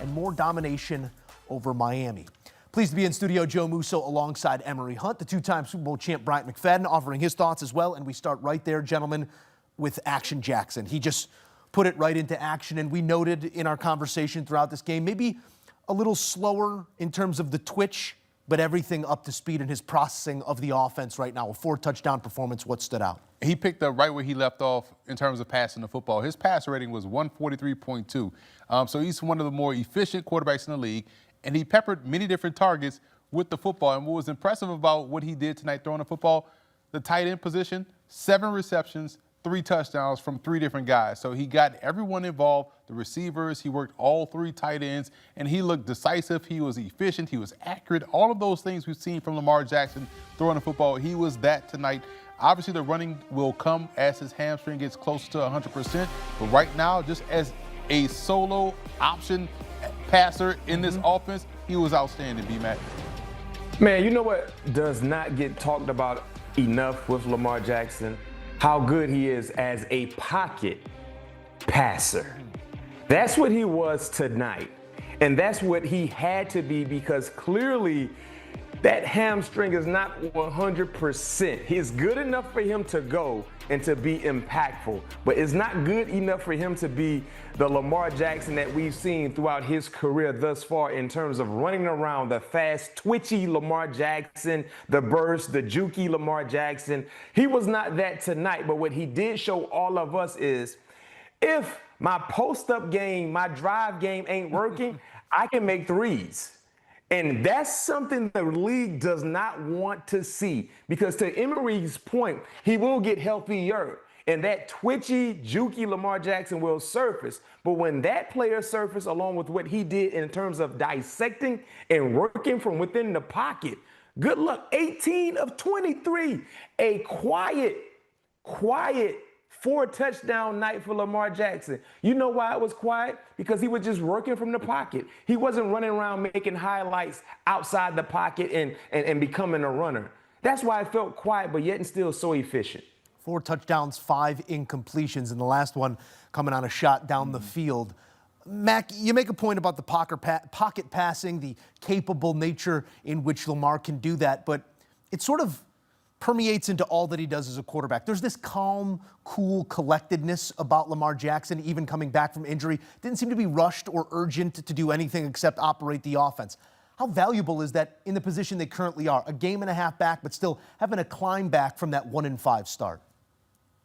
and more domination over Miami. Pleased to be in studio, Joe Musso alongside Emory Hunt, the two-time Super Bowl champ Bryant McFadden, offering his thoughts as well. And we start right there, gentlemen, with Action Jackson. He just put it right into action, and we noted in our conversation throughout this game, maybe a little slower in terms of the twitch, but everything up to speed in his processing of the offense right now. A 4-touchdown performance. What stood out? He picked up right where he left off in terms of passing the football. His pass rating was 143.2. So he's one of the more efficient quarterbacks in the league, and he peppered many different targets with the football. And what was impressive about what he did tonight throwing the football, the tight end position, 7 receptions, 3 touchdowns from 3 different guys. So he got everyone involved, the receivers, he worked all 3 tight ends, and he looked decisive, he was efficient, he was accurate. All of those things we've seen from Lamar Jackson throwing the football, he was that tonight. Obviously, the running will come as his hamstring gets closer to 100%, but right now, just as a solo option passer in this offense, he was outstanding, B-Mac. Man, you know what does not get talked about enough with Lamar Jackson? How good he is as a pocket passer. That's what he was tonight. And that's what he had to be, because clearly that hamstring is not 100%. He's good enough for him to go and to be impactful, but it's not good enough for him to be the Lamar Jackson that we've seen throughout his career thus far in terms of running around, the fast, twitchy Lamar Jackson, the burst, the jukey Lamar Jackson. He was not that tonight, but what he did show all of us is if my post-up game, my drive game ain't working, I can make threes. And that's something the league does not want to see, because to Emory's point, he will get healthier. And that twitchy, jukey Lamar Jackson will surface. But when that player surfaced, along with what he did in terms of dissecting and working from within the pocket, good luck. 18 of 23. A quiet 4-touchdown night for Lamar Jackson. You know why it was quiet? Because he was just working from the pocket. He wasn't running around making highlights outside the pocket and becoming a runner. That's why it felt quiet, but yet and still so efficient. 4 touchdowns, 5 incompletions, and the last one coming on a shot down the field. Mac, you make a point about the pocket passing, the capable nature in which Lamar can do that, but it sort of permeates into all that he does as a quarterback. There's this calm, cool collectedness about Lamar Jackson, even coming back from injury. Didn't seem to be rushed or urgent to do anything except operate the offense. How valuable is that in the position they currently are? A game and a half back, but still having a climb back from that 1-5 start.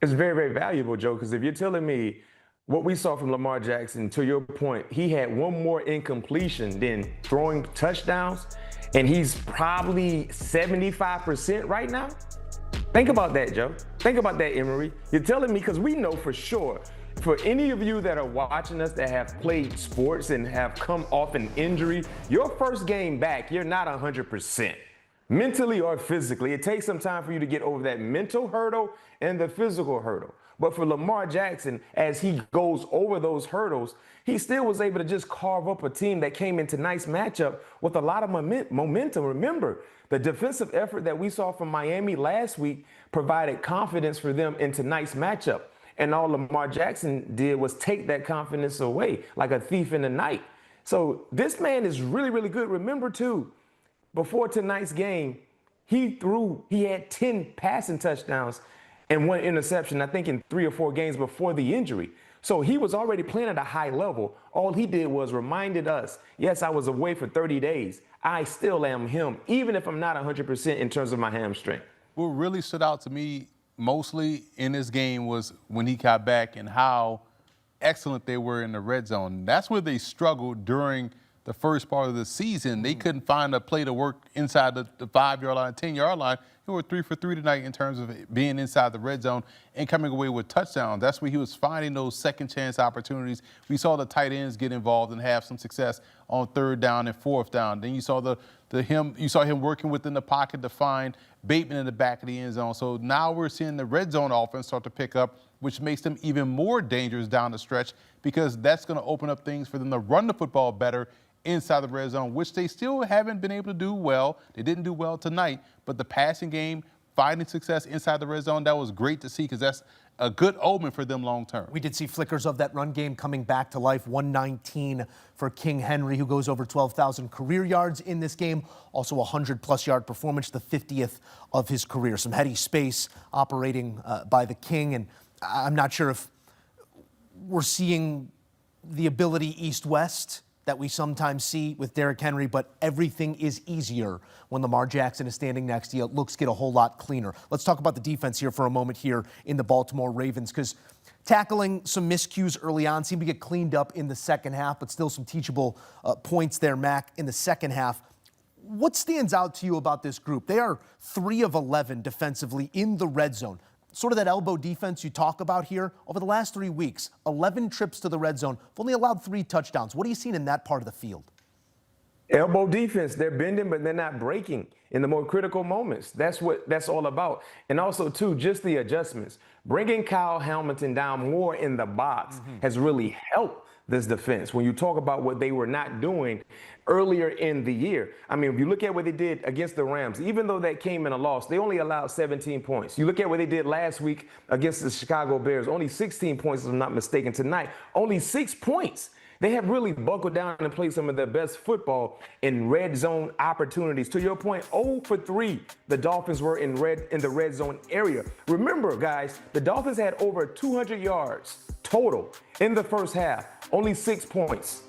It's very, very valuable, Joe, because if you're telling me what we saw from Lamar Jackson, to your point, he had one more incompletion than throwing touchdowns, and he's probably 75% right now. Think about that, Joe. Think about that, Emory. You're telling me, because we know for sure, for any of you that are watching us that have played sports and have come off an injury, your first game back, you're not 100%. Mentally or physically. It takes some time for you to get over that mental hurdle and the physical hurdle. But for Lamar Jackson, as he goes over those hurdles, he still was able to just carve up a team that came into nice matchup with a lot of momentum. Remember, the defensive effort that we saw from Miami last week provided confidence for them in tonight's matchup. And all Lamar Jackson did was take that confidence away like a thief in the night. So this man is really, really good. Remember, too, before tonight's game, he had 10 passing touchdowns and 1 interception, I think in 3 or 4 games before the injury. So he was already playing at a high level. All he did was reminded us, yes, I was away for 30 days. I still am him, even if I'm not 100% in terms of my hamstring. What really stood out to me mostly in this game was when he got back and how excellent they were in the red zone. That's where they struggled during the first part of the season. They couldn't find a play to work inside the 5-yard line, 10-yard line. They were 3 for 3 tonight in terms of being inside the red zone and coming away with touchdowns. That's where he was finding those second chance opportunities. We saw the tight ends get involved and have some success on 3rd down and 4th down. Then you saw him working within the pocket to find Bateman in the back of the end zone. So now we're seeing the red zone offense start to pick up, which makes them even more dangerous down the stretch, because that's going to open up things for them to run the football better inside the red zone, which they still haven't been able to do well. They didn't do well tonight, but the passing game, finding success inside the red zone, that was great to see, because that's a good omen for them long term. We did see flickers of that run game coming back to life. 119 for King Henry, who goes over 12,000 career yards in this game. Also a 100-plus yard performance, the 50th of his career. Some heady space operating by the King, and I'm not sure if we're seeing the ability east-west that we sometimes see with Derrick Henry, but everything is easier when Lamar Jackson is standing next to you. Looks get a whole lot cleaner. Let's talk about the defense here for a moment here in the Baltimore Ravens, because tackling some miscues early on seemed to get cleaned up in the second half, but still some teachable points there, Mac, in the second half. What stands out to you about this group? They are 3 of 11 defensively in the red zone. Sort of that elbow defense you talk about here. Over the last 3 weeks, 11 trips to the red zone. They've only allowed 3 touchdowns. What are you seeing in that part of the field? Elbow defense, they're bending, but they're not breaking in the more critical moments. That's what that's all about. And also, too, just the adjustments. Bringing Kyle Hamilton down more in the box has really helped this defense. When you talk about what they were not doing earlier in the year. I mean, if you look at what they did against the Rams, even though that came in a loss, they only allowed 17 points. You look at what they did last week against the Chicago Bears, only 16 points, if I'm not mistaken. Tonight, only 6 points. They have really buckled down and played some of their best football in red zone opportunities. To your point, 0 for 3, the Dolphins were in the red zone area. Remember, guys, the Dolphins had over 200 yards total in the first half. Only 6 points.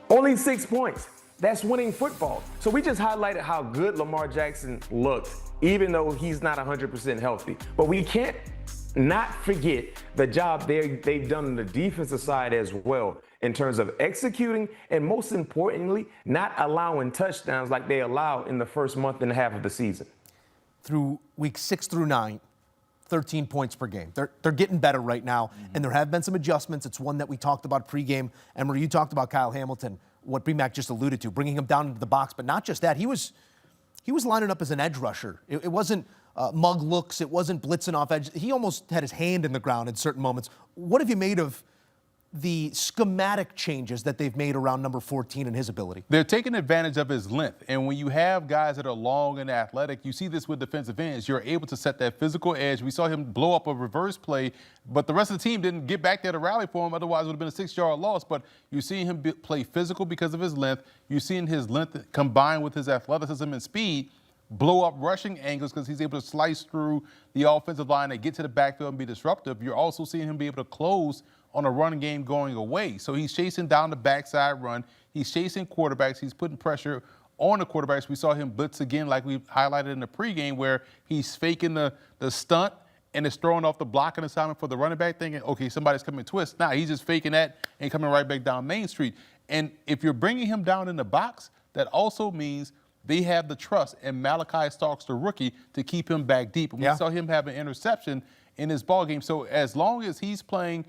Only 6 points. That's winning football. So we just highlighted how good Lamar Jackson looked, even though he's not 100% healthy. But we can't not forget the job they've done on the defensive side as well, in terms of executing and, most importantly, not allowing touchdowns like they allowed in the first month and a half of the season. Through weeks 6 through 9, 13 points per game. They're getting better right now, and there have been some adjustments. It's one that we talked about pregame. Emory, you talked about Kyle Hamilton, what B-Mac just alluded to, bringing him down into the box. But not just that, he was lining up as an edge rusher. It wasn't mug looks. It wasn't blitzing off edge. He almost had his hand in the ground in certain moments. What have you made of the schematic changes that they've made around number 14 and his ability? They're taking advantage of his length. And when you have guys that are long and athletic, you see this with defensive ends. You're able to set that physical edge. We saw him blow up a reverse play, but the rest of the team didn't get back there to rally for him. Otherwise, it would have been a 6-yard loss. But you're seeing him play physical because of his length. You're seeing his length combined with his athleticism and speed blow up rushing angles because he's able to slice through the offensive line and get to the backfield and be disruptive. You're also seeing him be able to close on a run game going away. So he's chasing down the backside run. He's chasing quarterbacks. He's putting pressure on the quarterbacks. We saw him blitz again like we highlighted in the pregame, where he's faking the stunt and is throwing off the blocking assignment for the running back, thinking, okay, somebody's coming twist. Now he's just faking that and coming right back down Main Street. And if you're bringing him down in the box, that also means they have the trust in Malachi Starks, the rookie, to keep him back deep. And we saw him have an interception in his ball game. So as long as he's playing,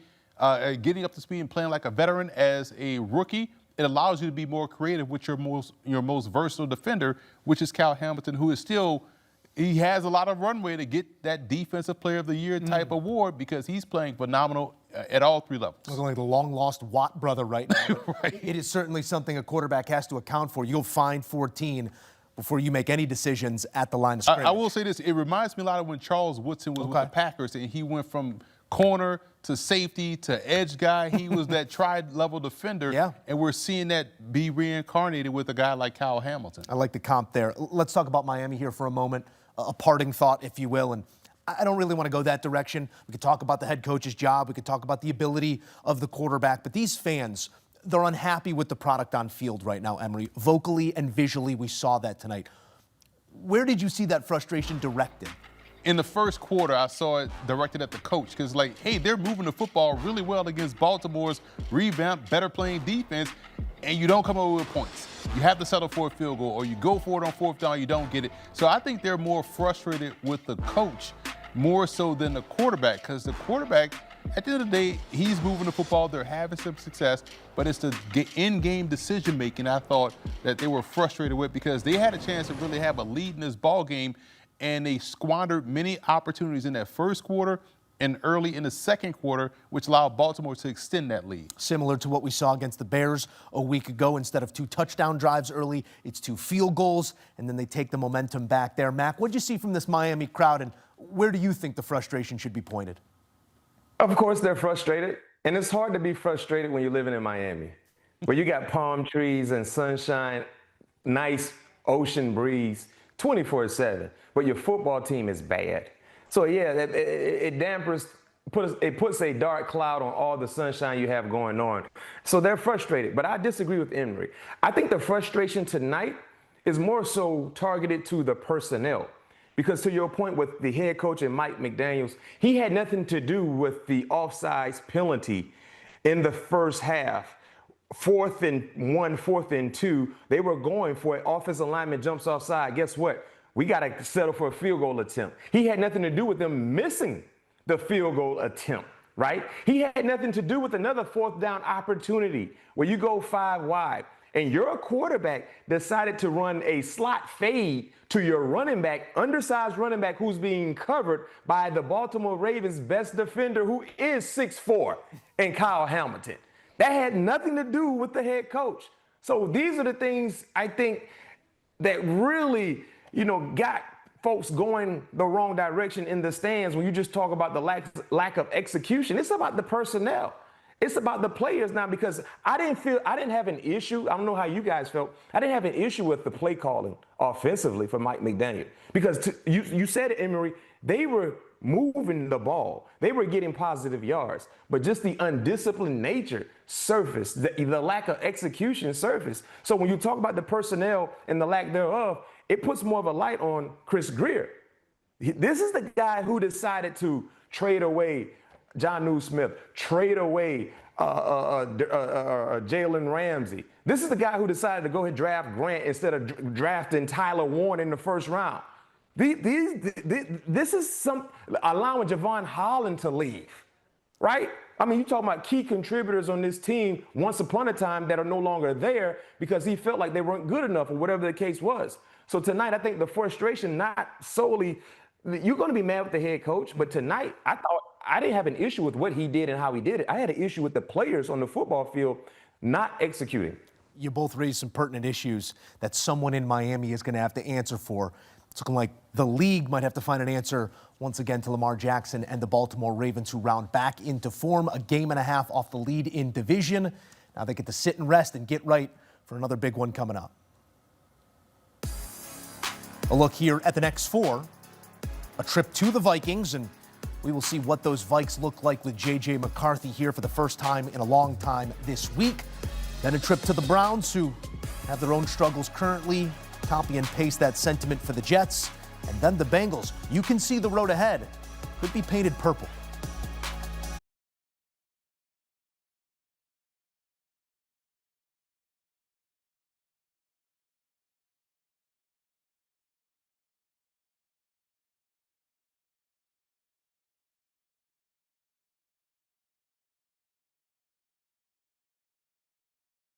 getting up to speed and playing like a veteran as a rookie, it allows you to be more creative with your most versatile defender, which is Kyle Hamilton, who is still, he has a lot of runway to get that Defensive Player of the Year type award because he's playing phenomenal at all 3 levels. Looking like the long-lost Watt brother right now. Right. It is certainly something a quarterback has to account for. You'll find 14 before you make any decisions at the line of scrimmage. I will say this. It reminds me a lot of when Charles Woodson was with the Packers, and he went from corner to safety to edge guy. He was that tri-level defender, and we're seeing that be reincarnated with a guy like Kyle Hamilton. I like the comp there. Let's talk about Miami here for a moment, a parting thought, if you will. And I don't really want to go that direction. We could talk about the head coach's job. We could talk about the ability of the quarterback. But these fans, they're unhappy with the product on field right now, Emory. Vocally and visually, we saw that tonight. Where did you see that frustration directed? In the first quarter, I saw it directed at the coach because, like, hey, they're moving the football really well against Baltimore's revamped, better playing defense, and you don't come over with points. You have to settle for a field goal, or you go for it on 4th down, you don't get it. So I think they're more frustrated with the coach more so than the quarterback, because the quarterback, at the end of the day, he's moving the football. They're having some success, but it's the in-game decision-making I thought that they were frustrated with because they had a chance to really have a lead in this ball game, and they squandered many opportunities in that first quarter and early in the second quarter, which allowed Baltimore to extend that lead. Similar to what we saw against the Bears a week ago. Instead of 2 touchdown drives early, it's 2 field goals, and then they take the momentum back there. Mac, what did you see from this Miami crowd, and where do you think the frustration should be pointed? Of course, they're frustrated. And it's hard to be frustrated when you're living in Miami, where you got palm trees and sunshine, nice ocean breeze 24/7, but your football team is bad. So, yeah, it dampers, it puts a dark cloud on all the sunshine you have going on. So they're frustrated. But I disagree with Emory. I think the frustration tonight is more so targeted to the personnel. Because to your point with the head coach and Mike McDaniels, he had nothing to do with the offsides penalty in the first half. 4th and 1, 4th and 2, they were going for it. Offensive lineman jumps offside. Guess what? We got to settle for a field goal attempt. He had nothing to do with them missing the field goal attempt, right? He had nothing to do with another 4th down opportunity where you go 5 wide. And your quarterback decided to run a slot fade to your running back, undersized running back who's being covered by the Baltimore Ravens' best defender, who is 6'4", and Kyle Hamilton. That had nothing to do with the head coach. So these are the things I think that really, got folks going the wrong direction in the stands when you just talk about the lack of execution. It's about the personnel. It's about the players now, because I didn't have an issue. I don't know how you guys felt. I didn't have an issue with the play calling offensively for Mike McDaniel, because you said it, Emory, they were moving the ball. They were getting positive yards, but just the undisciplined nature surfaced, the lack of execution surfaced. So when you talk about the personnel and the lack thereof, it puts more of a light on Chris Greer. This is the guy who decided to trade away John Smith, trade away Jalen Ramsey. This is the guy who decided to go ahead and draft Grant instead of drafting Tyler Warren in the first round. This is allowing Javon Holland to leave, right? I mean, you're talking about key contributors on this team once upon a time that are no longer there because he felt like they weren't good enough or whatever the case was. So tonight, I think the frustration, not solely, you're going to be mad with the head coach, but tonight, I didn't have an issue with what he did and how he did it. I had an issue with the players on the football field not executing. You both raised some pertinent issues that someone in Miami is going to have to answer for. It's looking like the league might have to find an answer once again to Lamar Jackson and the Baltimore Ravens, who round back into form, a game and a half off the lead in division. Now they get to sit and rest and get right for another big one coming up. A look here at the next 4, a trip to the Vikings, and we will see what those Vikes look like with J.J. McCarthy here for the first time in a long time this week. Then a trip to the Browns, who have their own struggles currently. Copy and paste that sentiment for the Jets. And then the Bengals. You can see the road ahead could be painted purple.